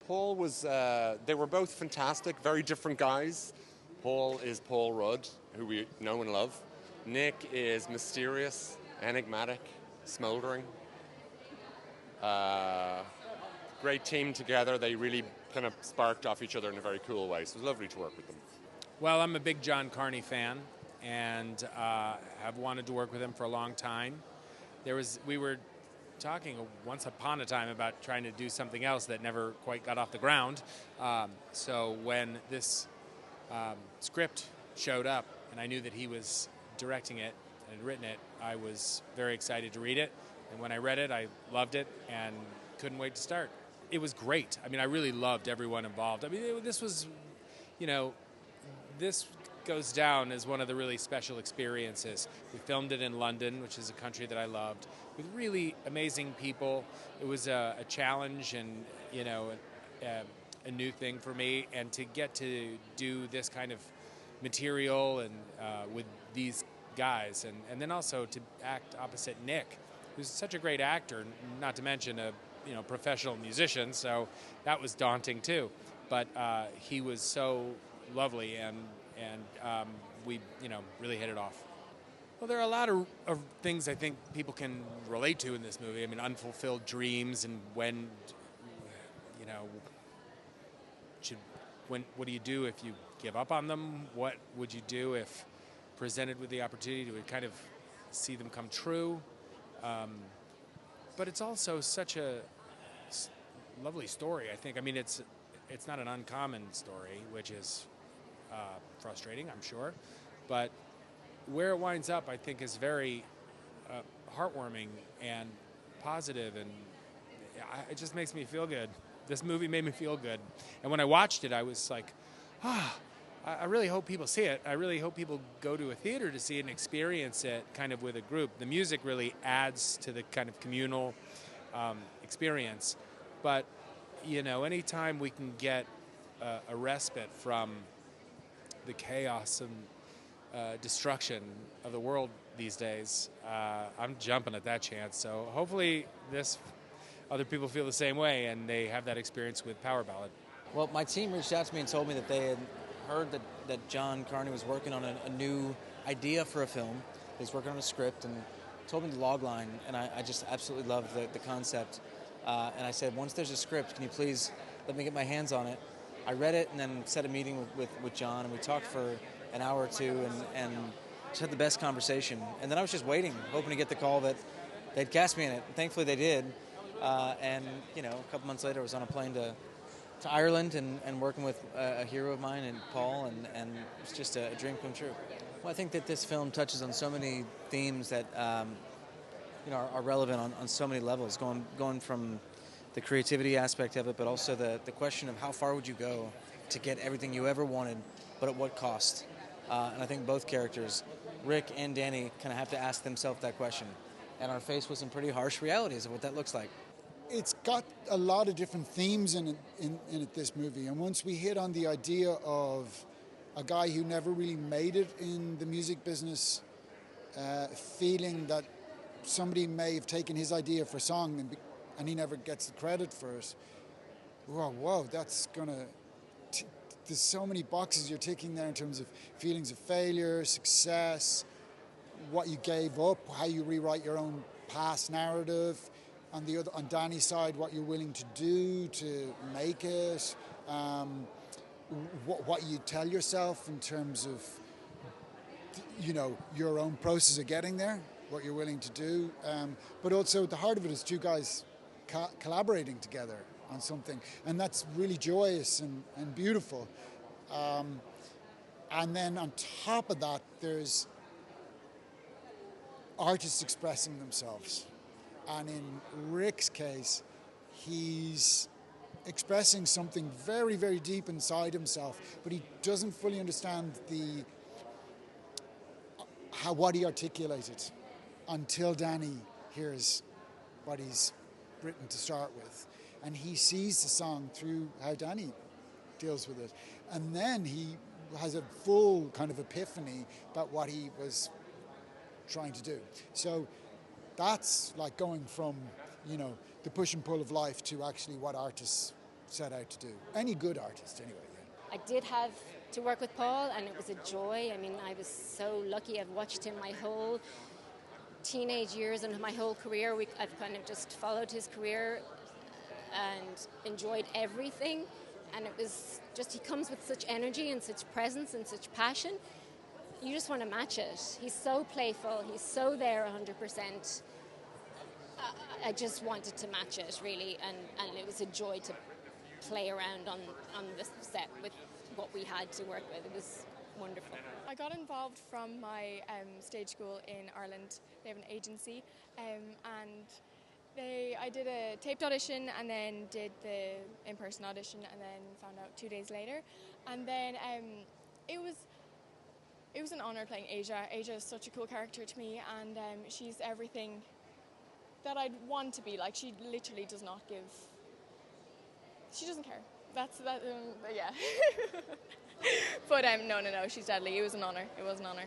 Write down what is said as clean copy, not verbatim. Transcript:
Paul was, they were both fantastic, very different guys. Paul is Paul Rudd, who we know and love. Nick is mysterious, enigmatic, smouldering. Great team together. They really kind of sparked off each other in a very cool way. So it was lovely to work with them. Well, I'm a big John Carney fan, and have wanted to work with him for a long time. We were talking once upon a time about trying to do something else that never quite got off the ground. So when this script showed up, and I knew that he was directing it and had written it, I was very excited to read it. And when I read it, I loved it and couldn't wait to start. It was great. I mean, I really loved everyone involved. I mean, this was, this goes down as one of the really special experiences. We filmed it in London, which is a country that I loved, with really amazing people. It was a challenge and, a new thing for me. And to get to do this kind of material and with these guys, and then also to act opposite Nick, who's such a great actor, not to mention a professional musician, so that was daunting too. But he was so lovely, and we really hit it off. Well, there are a lot of things I think people can relate to in this movie. I mean, unfulfilled dreams, and when what do you do if you give up on them? What would you do if presented with the opportunity to kind of see them come true? But it's also such a lovely story, I think. I mean, it's not an uncommon story, which is frustrating, I'm sure. But where it winds up, I think, is very heartwarming and positive, and it just makes me feel good. This movie made me feel good. And when I watched it, I was like, I really hope people see it. I really hope people go to a theater to see it and experience it kind of with a group. The music really adds to the kind of communal experience. But, anytime we can get a respite from the chaos and destruction of the world these days, I'm jumping at that chance. So hopefully other people feel the same way and they have that experience with Power Ballad. Well, my team reached out to me and told me that they had heard that John Carney was working on a new idea for a film. He's working on a script and told me the log line, and I just absolutely loved the concept. And I said, once there's a script, can you please let me get my hands on it? I read it and then set a meeting with John, and we talked for an hour or two and just had the best conversation. And then I was just waiting, hoping to get the call that they'd cast me in it. And thankfully they did. And a couple months later I was on a plane to Ireland and working with a hero of mine, and Paul, and it's just a dream come true. Well, I think that this film touches on so many themes that are relevant on so many levels, going from the creativity aspect of it, but also the question of how far would you go to get everything you ever wanted, but at what cost? And I think both characters, Rick and Danny, kind of have to ask themselves that question, and are faced with some pretty harsh realities of what that looks like. It's got a lot of different themes in it, this movie. And once we hit on the idea of a guy who never really made it in the music business, feeling that somebody may have taken his idea for a song and he never gets the credit for it. Whoa, that's there's so many boxes you're ticking there in terms of feelings of failure, success, what you gave up, how you rewrite your own past narrative. On Danny's side, what you're willing to do to make it, what you tell yourself in terms of, your own process of getting there, what you're willing to do. But also at the heart of it is two guys collaborating together on something. And that's really joyous and beautiful. And then on top of that, there's artists expressing themselves. And in Rick's case, he's expressing something very, very deep inside himself, but he doesn't fully understand what he articulated until Danny hears what he's written to start with. And he sees the song through how Danny deals with it. And then he has a full kind of epiphany about what he was trying to do. So that's like going from, the push and pull of life to actually what artists set out to do. Any good artist, anyway. Yeah. I did have to work with Paul, and it was a joy. I mean, I was so lucky. I've watched him my whole teenage years and my whole career. I've kind of just followed his career and enjoyed everything. And it was just, he comes with such energy and such presence and such passion. You just want to match it. He's so playful. He's so there 100%. I just wanted to match it, really. And it was a joy to play around on the set with what we had to work with. It was wonderful. I got involved from my stage school in Ireland. They have an agency, and I did a taped audition and then did the in-person audition, and then found out 2 days later. And then it was an honour playing Asia. Asia is such a cool character to me, and she's everything that I'd want to be. Like, she literally does not give. She doesn't care. That's that. Yeah. But no, she's deadly. It was an honour. It was an honour.